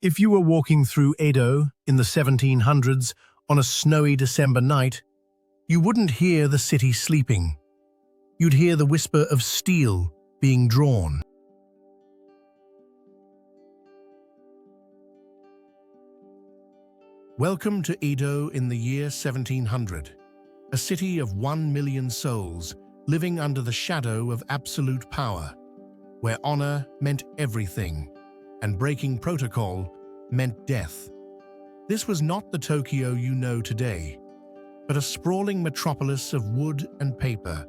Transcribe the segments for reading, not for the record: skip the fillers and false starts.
If you were walking through Edo in the 1700s on a snowy December night, you wouldn't hear the city sleeping. You'd hear the whisper of steel being drawn. Welcome to Edo in the year 1700, a city of 1 million souls living under the shadow of absolute power, where honor meant everything and breaking protocol meant death. This was not the Tokyo you know today, but a sprawling metropolis of wood and paper,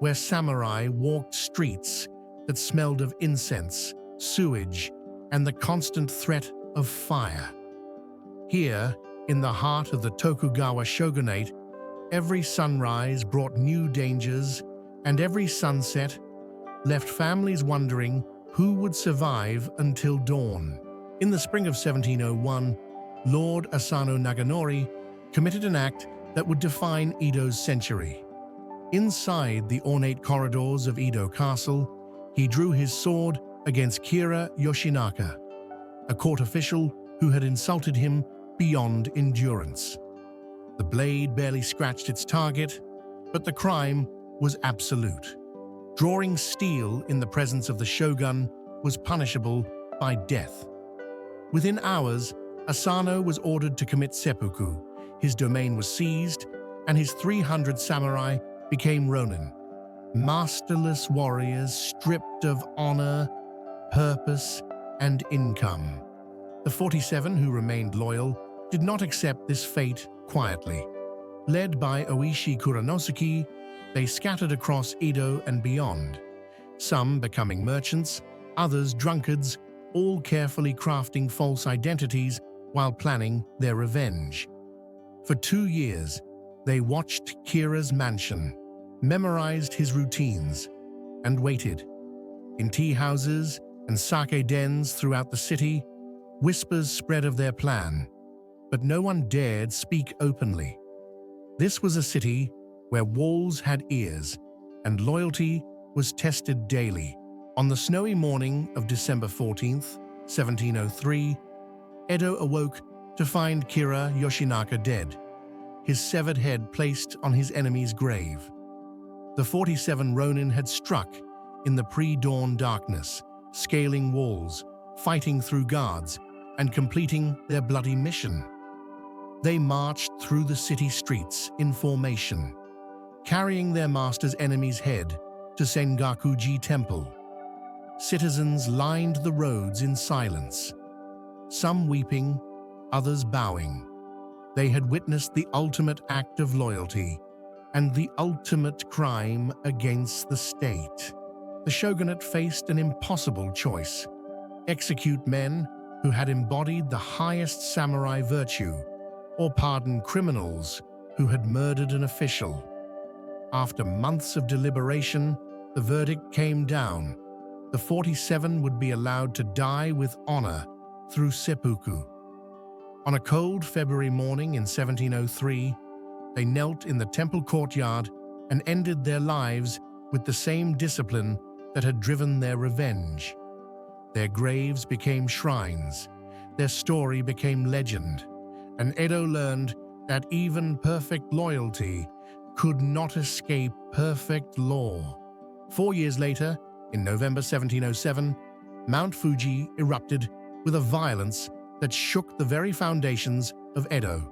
where samurai walked streets that smelled of incense, sewage, and the constant threat of fire. Here, in the heart of the Tokugawa shogunate, every sunrise brought new dangers, and every sunset left families wondering who would survive until dawn. In the spring of 1701, Lord Asano Naganori committed an act that would define Edo's century. Inside the ornate corridors of Edo Castle, he drew his sword against Kira Yoshinaka, a court official who had insulted him beyond endurance. The blade barely scratched its target, but the crime was absolute. Drawing steel in the presence of the shogun was punishable by death. Within hours, Asano was ordered to commit seppuku. His domain was seized, and his 300 samurai became Ronin, masterless warriors stripped of honor, purpose, and income. The 47 who remained loyal did not accept this fate quietly. Led by Oishi Kuranosuke, they scattered across Edo and beyond, some becoming merchants, others drunkards, all carefully crafting false identities while planning their revenge. For 2 years, they watched Kira's mansion, memorized his routines, and waited. In tea houses and sake dens throughout the city, whispers spread of their plan, but no one dared speak openly. This was a city where walls had ears, and loyalty was tested daily. On the snowy morning of December 14th, 1703, Edo awoke to find Kira Yoshinaka dead, his severed head placed on his enemy's grave. The 47 Ronin had struck in the pre-dawn darkness, scaling walls, fighting through guards, and completing their bloody mission. They marched through the city streets in formation, carrying their master's enemy's head to Sengakuji Temple. Citizens lined the roads in silence, some weeping, others bowing. They had witnessed the ultimate act of loyalty and the ultimate crime against the state. The shogunate faced an impossible choice: execute men who had embodied the highest samurai virtue, or pardon criminals who had murdered an official. After months of deliberation, the verdict came down. The 47 would be allowed to die with honor through seppuku. On a cold February morning in 1703, they knelt in the temple courtyard and ended their lives with the same discipline that had driven their revenge. Their graves became shrines, their story became legend, and Edo learned that even perfect loyalty could not escape perfect law. 4 years later, in November 1707, Mount Fuji erupted with a violence that shook the very foundations of Edo.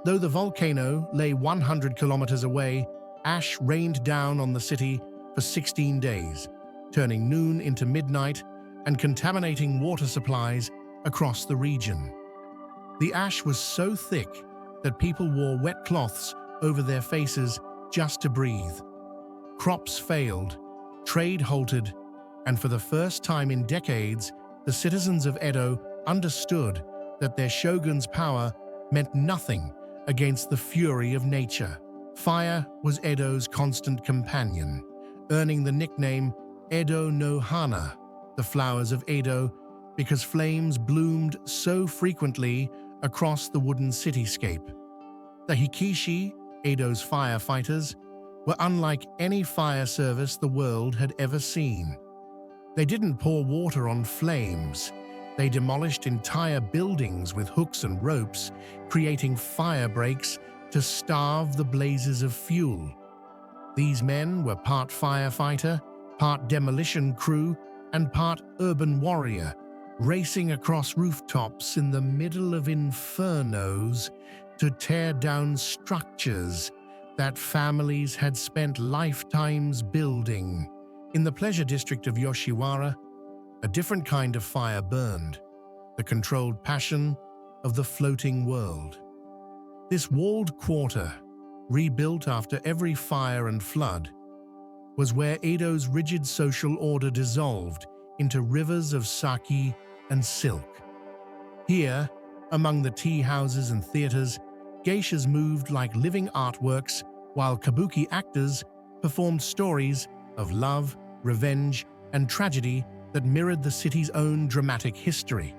Though the volcano lay 100 kilometers away, ash rained down on the city for 16 days, turning noon into midnight and contaminating water supplies across the region. The ash was so thick that people wore wet cloths over their faces just to breathe. Crops failed, trade halted, and for the first time in decades, the citizens of Edo understood that their shogun's power meant nothing against the fury of nature. Fire was Edo's constant companion, earning the nickname Edo no Hana, the flowers of Edo, because flames bloomed so frequently across the wooden cityscape. The Hikishi, Edo's firefighters, were unlike any fire service the world had ever seen. They didn't pour water on flames. They demolished entire buildings with hooks and ropes, creating fire breaks to starve the blazes of fuel. These men were part firefighter, part demolition crew, and part urban warrior, racing across rooftops in the middle of infernos to tear down structures that families had spent lifetimes building. In the pleasure district of Yoshiwara, a different kind of fire burned, the controlled passion of the floating world. This walled quarter, rebuilt after every fire and flood, was where Edo's rigid social order dissolved into rivers of sake and silk. Here, among the tea houses and theaters, geishas moved like living artworks, while kabuki actors performed stories of love, revenge, and tragedy that mirrored the city's own dramatic history.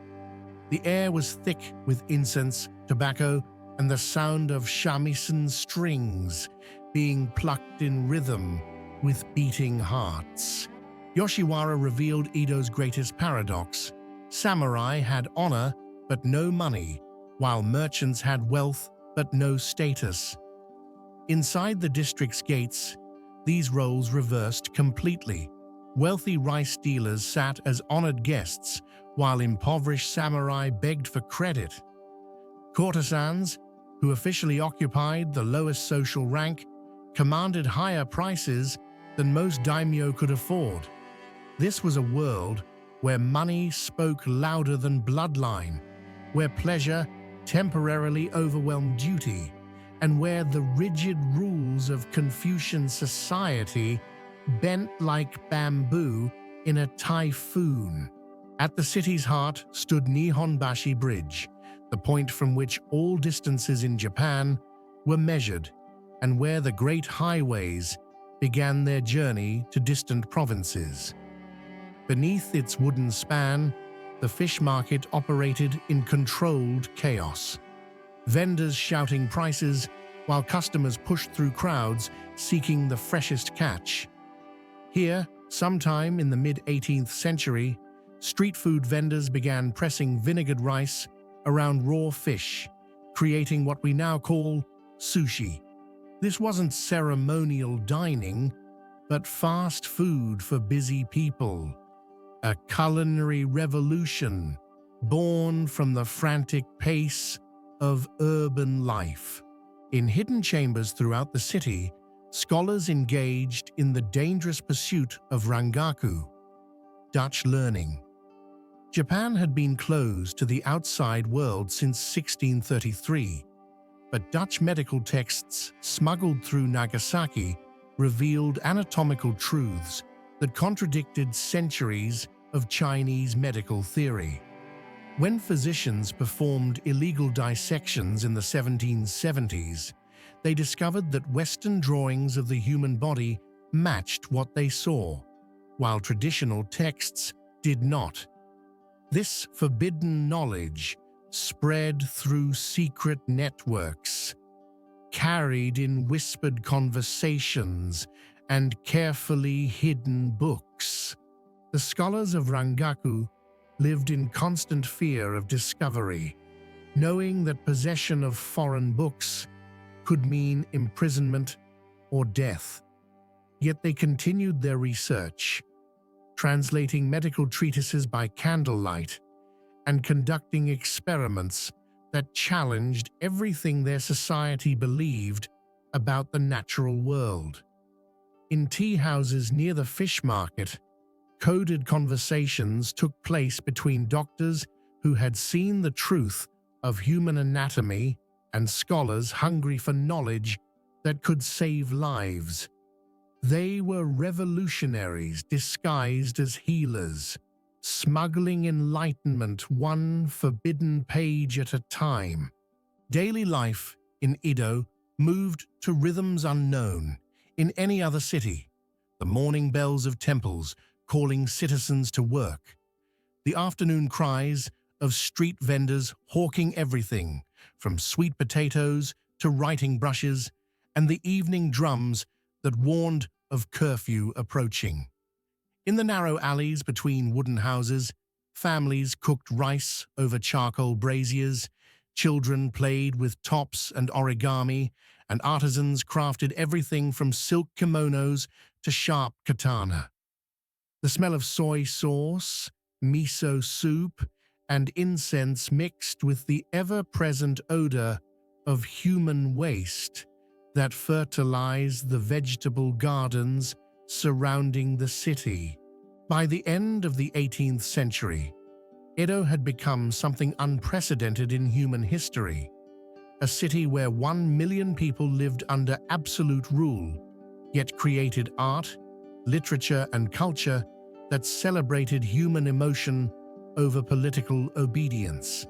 The air was thick with incense, tobacco, and the sound of shamisen strings being plucked in rhythm with beating hearts. Yoshiwara revealed Edo's greatest paradox. Samurai had honor but no money, while merchants had wealth but no status. Inside the district's gates, these roles reversed completely. Wealthy rice dealers sat as honored guests, while impoverished samurai begged for credit. Courtesans, who officially occupied the lowest social rank, commanded higher prices than most daimyo could afford. This was a world where money spoke louder than bloodline, where pleasure temporarily overwhelmed duty, and where the rigid rules of Confucian society bent like bamboo in a typhoon. At the city's heart stood Nihonbashi Bridge, the point from which all distances in Japan were measured, and where the great highways began their journey to distant provinces. Beneath its wooden span, the fish market operated in controlled chaos. Vendors shouting prices, while customers pushed through crowds seeking the freshest catch. Here, sometime in the mid-18th century, street food vendors began pressing vinegared rice around raw fish, creating what we now call sushi. This wasn't ceremonial dining, but fast food for busy people. A culinary revolution born from the frantic pace of urban life. In hidden chambers throughout the city, scholars engaged in the dangerous pursuit of rangaku, Dutch learning. Japan had been closed to the outside world since 1633, but Dutch medical texts smuggled through Nagasaki revealed anatomical truths that contradicted centuries of Chinese medical theory. When physicians performed illegal dissections in the 1770s, they discovered that Western drawings of the human body matched what they saw, while traditional texts did not. This forbidden knowledge spread through secret networks, carried in whispered conversations and carefully hidden books. The scholars of Rangaku lived in constant fear of discovery, knowing that possession of foreign books could mean imprisonment or death. Yet they continued their research, translating medical treatises by candlelight and conducting experiments that challenged everything their society believed about the natural world. In tea houses near the fish market, coded conversations took place between doctors who had seen the truth of human anatomy and scholars hungry for knowledge that could save lives. They were revolutionaries disguised as healers, smuggling enlightenment one forbidden page at a time. Daily life in Edo moved to rhythms unknown in any other city. The morning bells of temples calling citizens to work, the afternoon cries of street vendors hawking everything from sweet potatoes to writing brushes, and the evening drums that warned of curfew approaching. In the narrow alleys between wooden houses, families cooked rice over charcoal braziers, children played with tops and origami, and artisans crafted everything from silk kimonos to sharp katana. The smell of soy sauce, miso soup, and incense mixed with the ever-present odor of human waste that fertilized the vegetable gardens surrounding the city. By the end of the 18th century, Edo had become something unprecedented in human history, a city where 1 million people lived under absolute rule, yet created art, literature, and culture that celebrated human emotion over political obedience.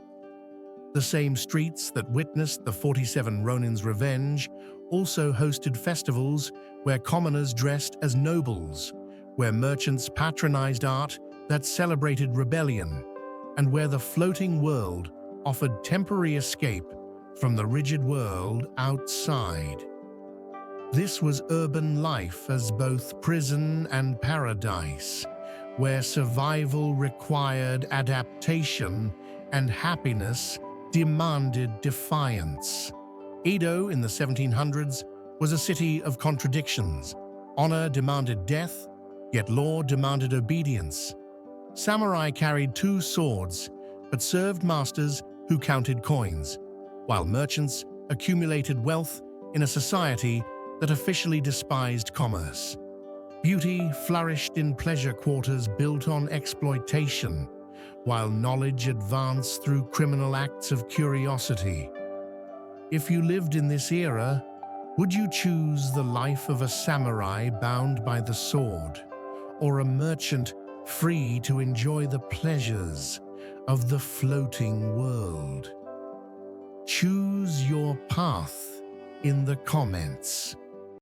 The same streets that witnessed the 47 Ronin's revenge also hosted festivals where commoners dressed as nobles, where merchants patronized art that celebrated rebellion, and where the floating world offered temporary escape from the rigid world outside. This was urban life as both prison and paradise, where survival required adaptation and happiness demanded defiance. Edo in the 1700s was a city of contradictions. Honor demanded death, yet law demanded obedience. Samurai carried 2 swords, but served masters who counted coins, while merchants accumulated wealth in a society that officially despised commerce. Beauty flourished in pleasure quarters built on exploitation, while knowledge advanced through criminal acts of curiosity. If you lived in this era, would you choose the life of a samurai bound by the sword, or a merchant free to enjoy the pleasures of the floating world? Choose your path in the comments.